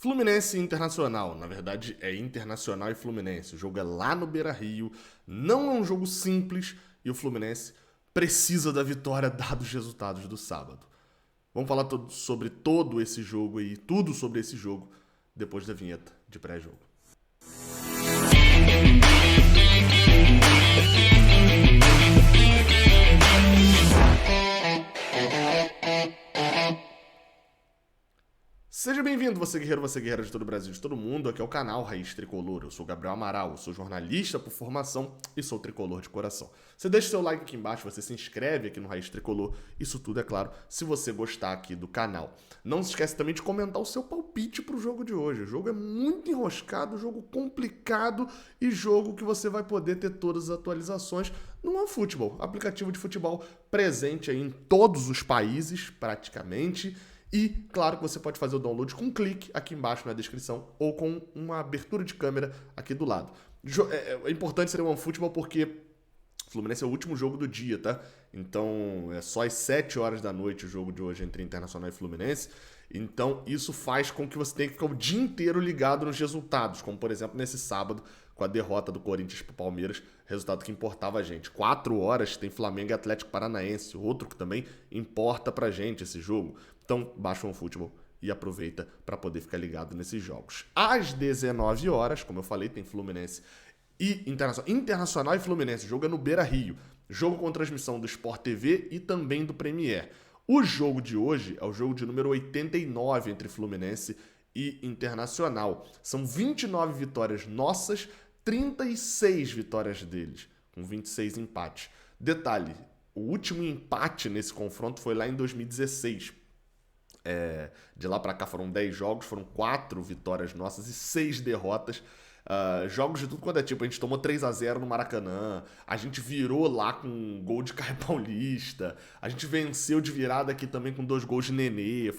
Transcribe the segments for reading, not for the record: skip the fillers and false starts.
Fluminense e Internacional, na verdade é Internacional e Fluminense. O jogo é lá no Beira-Rio, não é um jogo simples e o Fluminense precisa da vitória dados os resultados do sábado. Vamos falar sobre todo esse jogo e tudo sobre esse jogo depois da vinheta de pré-jogo. Seja bem-vindo, você guerreiro, você guerreira de todo o Brasil, de todo mundo. Aqui é o canal Raiz Tricolor. Eu sou Gabriel Amaral, eu sou jornalista por formação e sou tricolor de coração. Você deixa o seu like aqui embaixo, você se inscreve aqui no Raiz Tricolor. Isso tudo, é claro, se você gostar aqui do canal. Não se esquece também de comentar o seu palpite pro jogo de hoje. O jogo é muito enroscado, jogo complicado e jogo que você vai poder ter todas as atualizações no OneFootball, aplicativo de futebol presente aí em todos os países, praticamente. E, claro, que você pode fazer o download com um clique aqui embaixo na descrição ou com uma abertura de câmera aqui do lado. É importante ser um OneFootball porque o Fluminense é o último jogo do dia, tá? Então, é só às 7 horas da noite o jogo de hoje entre Internacional e Fluminense. Então, isso faz com que você tenha que ficar o dia inteiro ligado nos resultados, como, por exemplo, nesse sábado, com a derrota do Corinthians pro Palmeiras, resultado que importava a gente. 4 horas tem Flamengo e Atlético Paranaense, outro que também importa pra gente esse jogo. Então, baixa o OneFootball e aproveita para poder ficar ligado nesses jogos. Às 19 horas, como eu falei, tem Fluminense e Internacional e Fluminense. O jogo é no Beira-Rio. Jogo com transmissão do Sport TV e também do Premier. O jogo de hoje é o jogo de número 89 entre Fluminense e Internacional. São 29 vitórias nossas, 36 vitórias deles, com 26 empates. Detalhe, o último empate nesse confronto foi lá em 2016. De lá pra cá foram 10 jogos, foram 4 vitórias nossas e 6 derrotas. Jogos de tudo quanto é tipo, a gente tomou 3-0 no Maracanã, a gente virou lá com um gol de Caio Paulista, a gente venceu de virada aqui também com 2 gols de Nenê,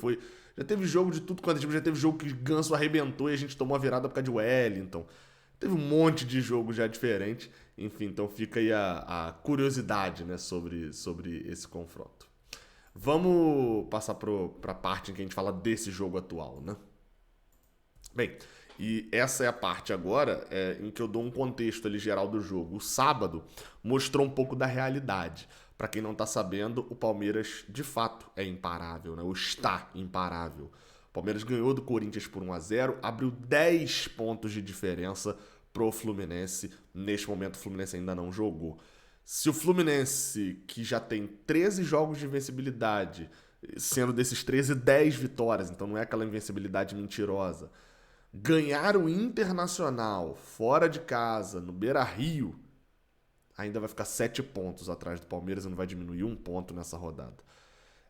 já teve jogo de tudo quanto é tipo, já teve jogo que Ganso arrebentou e a gente tomou a virada por causa de Wellington, teve um monte de jogo já diferente, enfim, então fica aí a curiosidade, né, sobre esse confronto. Vamos passar para a parte em que a gente fala desse jogo atual, né? Bem, e essa é a parte agora em que eu dou um contexto ali geral do jogo. O sábado mostrou um pouco da realidade. Para quem não tá sabendo, o Palmeiras de fato é imparável, né? Ou está imparável. O Palmeiras ganhou do Corinthians por 1-0, abriu 10 pontos de diferença pro Fluminense. Neste momento o Fluminense ainda não jogou. Se o Fluminense, que já tem 13 jogos de invencibilidade, sendo desses 13, 10 vitórias, então não é aquela invencibilidade mentirosa, ganhar o Internacional fora de casa, no Beira-Rio, ainda vai ficar 7 pontos atrás do Palmeiras e não vai diminuir 1 ponto nessa rodada.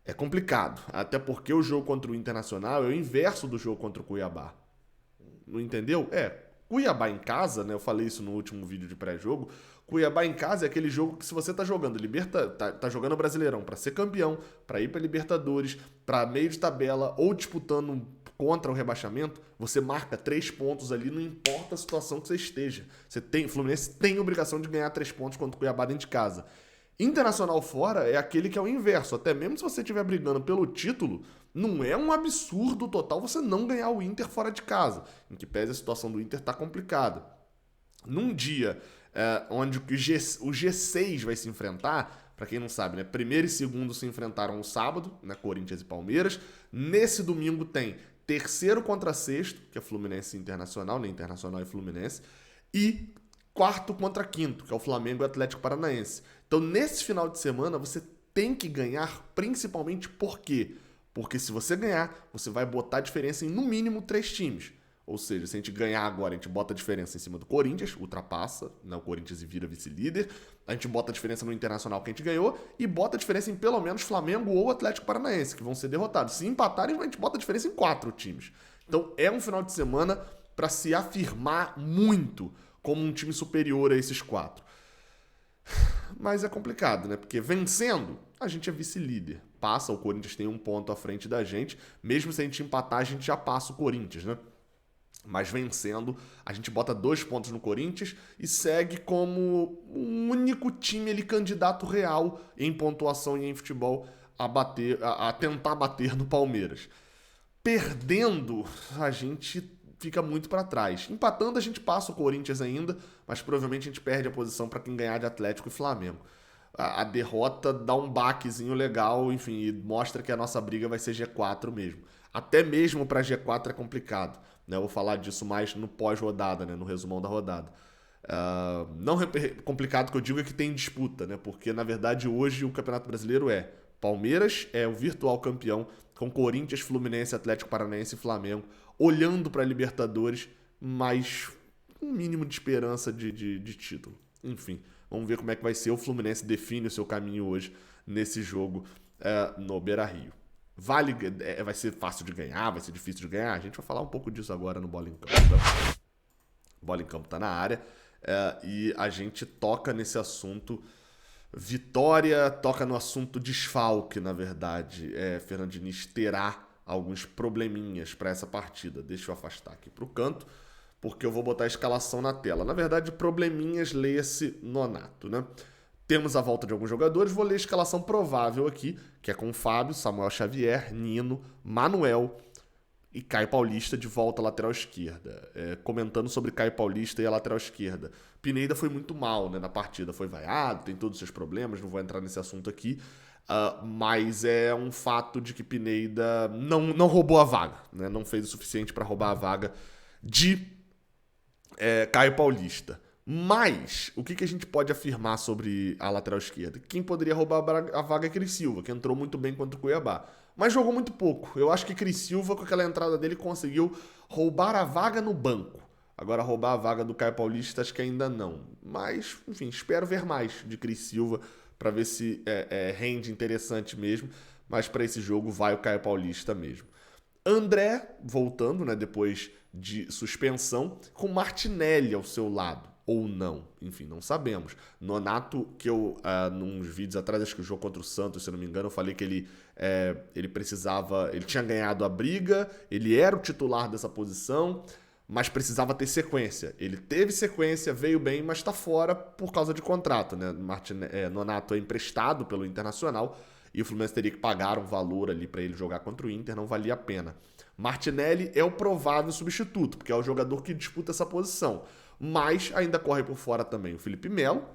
É complicado, até porque o jogo contra o Internacional é o inverso do jogo contra o Cuiabá. Não entendeu? Cuiabá em casa, né? Eu falei isso no último vídeo de pré-jogo. Cuiabá em casa é aquele jogo que se você tá jogando tá jogando Brasileirão para ser campeão, para ir para Libertadores, para meio de tabela ou disputando contra o rebaixamento, você marca 3 pontos ali, não importa a situação que você esteja. O Fluminense tem a obrigação de ganhar 3 pontos contra o Cuiabá dentro de casa. Internacional fora é aquele que é o inverso. Até mesmo se você estiver brigando pelo título, não é um absurdo total você não ganhar o Inter fora de casa, em que pese a situação do Inter tá complicada. Num dia onde o G6 vai se enfrentar, para quem não sabe, né? Primeiro e segundo se enfrentaram no sábado, né? Corinthians e Palmeiras. Nesse domingo tem terceiro contra sexto, que é Fluminense e Internacional, né? Internacional e Fluminense, e quarto contra quinto, que é o Flamengo e Atlético Paranaense. Então, nesse final de semana, você tem que ganhar, principalmente por quê? Porque se você ganhar, você vai botar a diferença em, no mínimo, 3 times. Ou seja, se a gente ganhar agora, a gente bota a diferença em cima do Corinthians, ultrapassa, né, o Corinthians e vira vice-líder. A gente bota a diferença no Internacional que a gente ganhou e bota a diferença em pelo menos Flamengo ou Atlético Paranaense, que vão ser derrotados. Se empatarem, a gente bota a diferença em 4 times. Então, é um final de semana para se afirmar muito como um time superior a esses 4. Mas é complicado, né? Porque vencendo, a gente é vice-líder. Passa, o Corinthians tem 1 ponto à frente da gente. Mesmo se a gente empatar, a gente já passa o Corinthians, né? Mas vencendo, a gente bota 2 pontos no Corinthians e segue como o único time ali, candidato real em pontuação e em futebol a tentar bater no Palmeiras. Perdendo, a gente fica muito para trás. Empatando, a gente passa o Corinthians ainda, mas provavelmente a gente perde a posição para quem ganhar de Atlético e Flamengo. A derrota dá um baquezinho legal, enfim, e mostra que a nossa briga vai ser G4 mesmo. Até mesmo para G4 é complicado, né? Eu vou falar disso mais no pós-rodada, né? No resumão da rodada. Não complicado que eu digo é que tem disputa, né? Porque na verdade hoje o Campeonato Brasileiro é Palmeiras é o virtual campeão, com Corinthians, Fluminense, Atlético Paranaense e Flamengo, olhando para a Libertadores, mas um mínimo de esperança de título. Enfim, vamos ver como é que vai ser. O Fluminense define o seu caminho hoje nesse jogo no Beira-Rio. Vai ser fácil de ganhar, vai ser difícil de ganhar? A gente vai falar um pouco disso agora no Bola em Campo. Tá? Bola em Campo tá na área e a gente toca nesse assunto vitória, toca no assunto desfalque, na verdade. Fernando Diniz terá alguns probleminhas para essa partida. Deixa eu afastar aqui para o canto, porque eu vou botar a escalação na tela. Na verdade, probleminhas, leia-se Nonato, né? Temos a volta de alguns jogadores, vou ler a escalação provável aqui, que é com Fábio, Samuel Xavier, Nino, Manuel e Caio Paulista de volta à lateral esquerda. Comentando sobre Caio Paulista e a lateral esquerda. Pineda foi muito mal, né, na partida, foi vaiado, tem todos os seus problemas, não vou entrar nesse assunto aqui, mas é um fato de que Pineda não roubou a vaga, né, não fez o suficiente para roubar a vaga de Caio Paulista. Mas, o que a gente pode afirmar sobre a lateral esquerda? Quem poderia roubar a vaga é Cris Silva, que entrou muito bem contra o Cuiabá, mas jogou muito pouco. Eu acho que Cris Silva, com aquela entrada dele, conseguiu roubar a vaga no banco. Agora, roubar a vaga do Caio Paulista, acho que ainda não. Mas, enfim, espero ver mais de Cris Silva para ver se rende interessante mesmo. Mas para esse jogo vai o Caio Paulista mesmo. André, voltando, né, depois de suspensão, com Martinelli ao seu lado. Ou não, enfim, não sabemos. Nonato, que eu, nos vídeos atrás, acho que o jogo contra o Santos, se eu não me engano, eu falei que ele precisava, ele tinha ganhado a briga, ele era o titular dessa posição, mas precisava ter sequência. Ele teve sequência, veio bem, mas está fora por causa de contrato, né? Nonato é emprestado pelo Internacional e o Fluminense teria que pagar um valor ali para ele jogar contra o Inter, não valia a pena. Martinelli é o provável substituto, porque é o jogador que disputa essa posição. Mas ainda corre por fora também o Felipe Melo,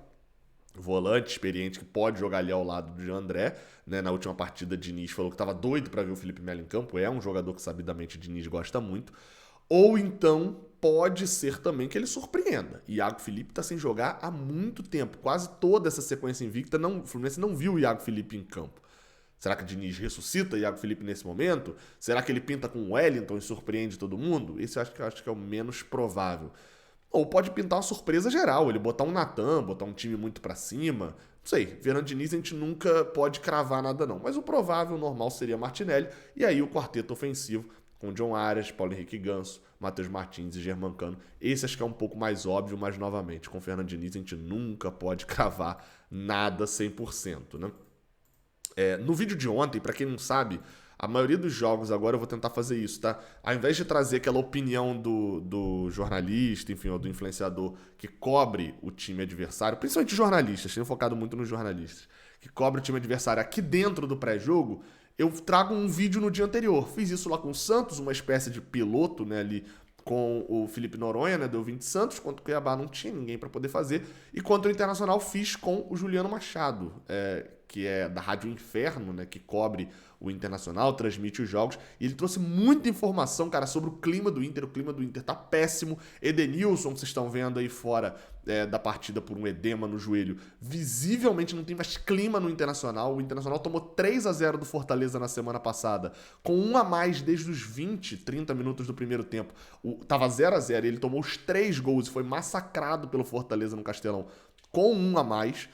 volante experiente que pode jogar ali ao lado de André, né? Na última partida, Diniz falou que estava doido para ver o Felipe Melo em campo, é um jogador que sabidamente Diniz gosta muito. Ou então pode ser também que ele surpreenda. Iago Felipe está sem jogar há muito tempo, quase toda essa sequência invicta, o Fluminense não viu o Iago Felipe em campo. Será que o Diniz ressuscita Iago Felipe nesse momento? Será que ele pinta com o Wellington e surpreende todo mundo? Esse eu acho que é o menos provável. Ou pode pintar uma surpresa geral, ele botar um Natan, botar um time muito pra cima. Não sei, Fernando Diniz a gente nunca pode cravar nada não. Mas o provável, normal, seria Martinelli. E aí o quarteto ofensivo com John Arias, Paulo Henrique Ganso, Matheus Martins e Germancano. Esse acho que é um pouco mais óbvio, mas novamente, com Fernando Diniz a gente nunca pode cravar nada 100%, né? No vídeo de ontem, pra quem não sabe, a maioria dos jogos agora eu vou tentar fazer isso, tá? Ao invés de trazer aquela opinião do jornalista, enfim, ou do influenciador que cobre o time adversário, principalmente jornalistas, tenho focado muito nos jornalistas, que cobre o time adversário aqui dentro do pré-jogo, eu trago um vídeo no dia anterior. Fiz isso lá com o Santos, uma espécie de piloto, né, ali com o Felipe Noronha, né, deu 20 Santos, contra o Cuiabá não tinha ninguém para poder fazer, e contra o Internacional fiz com o Juliano Machado, que é da Rádio Inferno, né, que cobre o Internacional, transmite os jogos, e ele trouxe muita informação, cara, sobre o clima do Inter. O clima do Inter tá péssimo. Edenilson, que vocês estão vendo aí fora da partida por um edema no joelho, visivelmente não tem mais clima no Internacional. O Internacional tomou 3-0 do Fortaleza na semana passada, com um a mais desde os 20, 30 minutos do primeiro tempo. Tava 0-0 e ele tomou os 3 gols e foi massacrado pelo Fortaleza no Castelão com um a mais.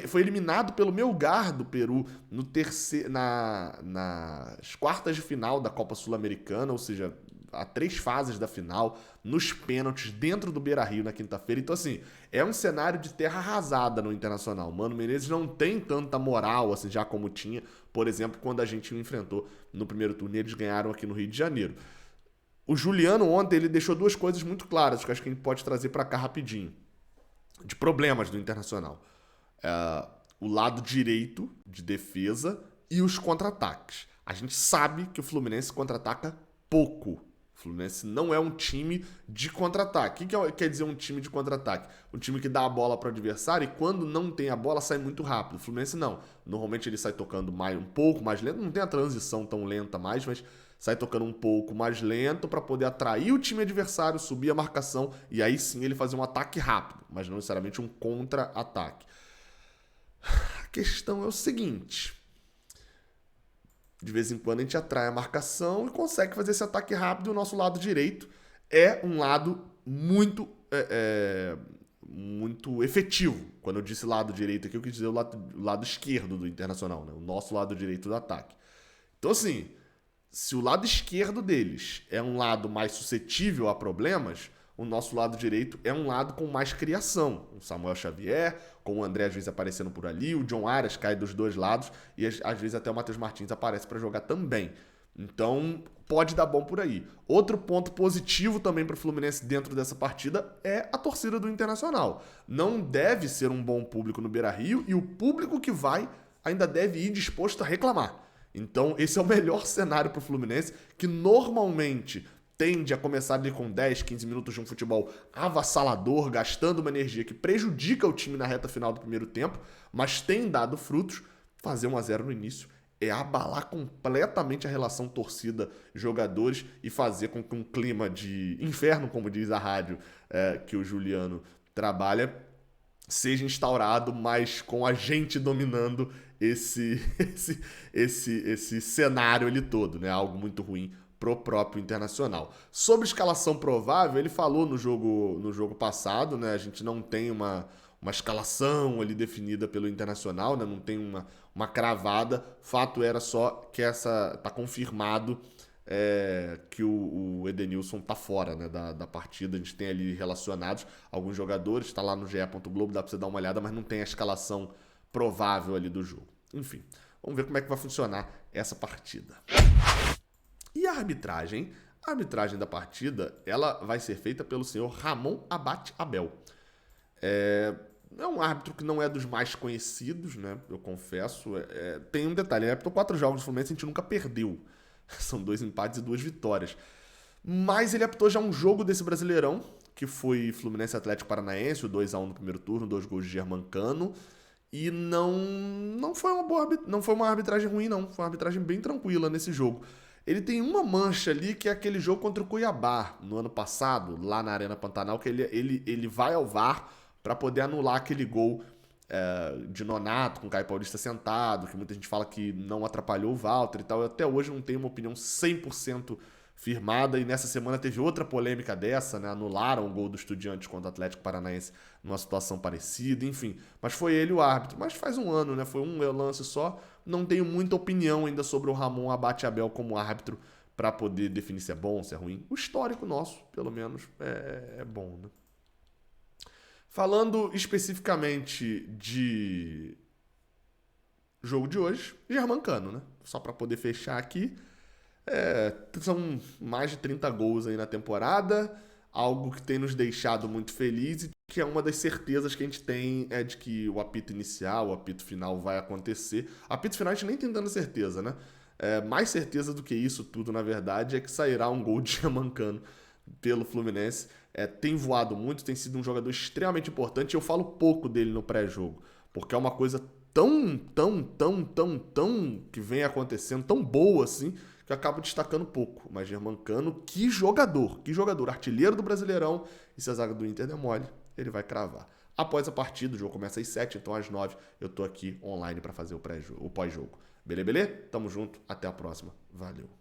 Foi eliminado pelo Melgar do Peru nas quartas de final da Copa Sul-Americana, ou seja, há 3 fases da final, nos pênaltis, dentro do Beira-Rio na quinta-feira. Então, assim, é um cenário de terra arrasada no Internacional. Mano Menezes não tem tanta moral, assim, já como tinha, por exemplo, quando a gente o enfrentou no primeiro turno e eles ganharam aqui no Rio de Janeiro. O Juliano ontem, ele deixou 2 coisas muito claras, que eu acho que a gente pode trazer para cá rapidinho, de problemas do Internacional. O lado direito de defesa e os contra-ataques. A gente sabe que o Fluminense contra-ataca pouco. O Fluminense não é um time de contra-ataque. O que quer dizer um time de contra-ataque? Um time que dá a bola para o adversário e quando não tem a bola sai muito rápido. O Fluminense não. Normalmente ele sai tocando um pouco mais lento. Não tem a transição tão lenta mais, mas sai tocando um pouco mais lento para poder atrair o time adversário, subir a marcação e aí sim ele fazer um ataque rápido, mas não necessariamente um contra-ataque. A questão é o seguinte: de vez em quando a gente atrai a marcação e consegue fazer esse ataque rápido e o nosso lado direito é um lado muito efetivo. Quando eu disse lado direito aqui, eu quis dizer o lado esquerdo do Internacional, né? O nosso lado direito do ataque. Então assim, se o lado esquerdo deles é um lado mais suscetível a problemas, o nosso lado direito é um lado com mais criação. O Samuel Xavier, com o André às vezes aparecendo por ali, o John Arias cai dos dois lados e às vezes até o Matheus Martins aparece para jogar também. Então pode dar bom por aí. Outro ponto positivo também para o Fluminense dentro dessa partida é a torcida do Internacional. Não deve ser um bom público no Beira-Rio e o público que vai ainda deve ir disposto a reclamar. Então esse é o melhor cenário para o Fluminense, que normalmente tende a começar ali com 10, 15 minutos de um futebol avassalador, gastando uma energia que prejudica o time na reta final do primeiro tempo, mas tem dado frutos. Fazer 1-0 no início é abalar completamente a relação torcida-jogadores e fazer com que um clima de inferno, como diz a rádio que o Juliano trabalha, seja instaurado, mas com a gente dominando esse cenário ali todo, né? Algo muito ruim pro próprio Internacional. Sobre escalação provável, ele falou no jogo passado, né? A gente não tem uma escalação ali definida pelo Internacional, né? Não tem uma cravada. Fato era só que tá confirmado que o Edenilson tá fora, né, da partida. A gente tem ali relacionados alguns jogadores, tá lá no GE. Globo, dá pra você dar uma olhada, mas não tem a escalação provável ali do jogo. Enfim, vamos ver como é que vai funcionar essa partida. E a arbitragem? A arbitragem da partida, ela vai ser feita pelo senhor Ramon Abate Abel. É um árbitro que não é dos mais conhecidos, né? Eu confesso. Tem um detalhe, ele apitou 4 jogos do Fluminense e a gente nunca perdeu. São 2 empates e 2 vitórias. Mas ele apitou já um jogo desse Brasileirão, que foi Fluminense Atlético Paranaense, o 2-1 no primeiro turno, 2 gols de Germancano. E não foi uma arbitragem ruim, não. Foi uma arbitragem bem tranquila nesse jogo. Ele tem uma mancha ali, que é aquele jogo contra o Cuiabá, no ano passado, lá na Arena Pantanal, que ele vai ao VAR para poder anular aquele gol de Nonato, com o Caio Paulista sentado, que muita gente fala que não atrapalhou o Walter e tal. Eu até hoje não tenho uma opinião 100% firmada, e nessa semana teve outra polêmica dessa, né? Anularam o gol do Estudiantes contra o Atlético Paranaense numa situação parecida, enfim. Mas foi ele o árbitro. Mas faz um ano, né? Foi um lance só. Não tenho muita opinião ainda sobre o Ramon Abate Abel como árbitro para poder definir se é bom, se é ruim. O histórico nosso, pelo menos, é bom, né? Falando especificamente de jogo de hoje, Germancano, né? Só para poder fechar aqui. São mais de 30 gols aí na temporada, algo que tem nos deixado muito felizes, e que é uma das certezas que a gente tem de que o apito inicial, o apito final vai acontecer. Apito final a gente nem tem tanta certeza, né? Mais certeza do que isso tudo, na verdade, é que sairá um gol de Germancano pelo Fluminense. Tem voado muito, tem sido um jogador extremamente importante, e eu falo pouco dele no pré-jogo, porque é uma coisa tão que vem acontecendo, tão boa assim, que eu acabo destacando pouco. Mas Germancano, que jogador, artilheiro do Brasileirão, e se a zaga do Inter der mole, ele vai cravar. Após a partida, o jogo começa às 7, então às 9 eu tô aqui online para fazer o pós-jogo. Beleza? Tamo junto, até a próxima. Valeu.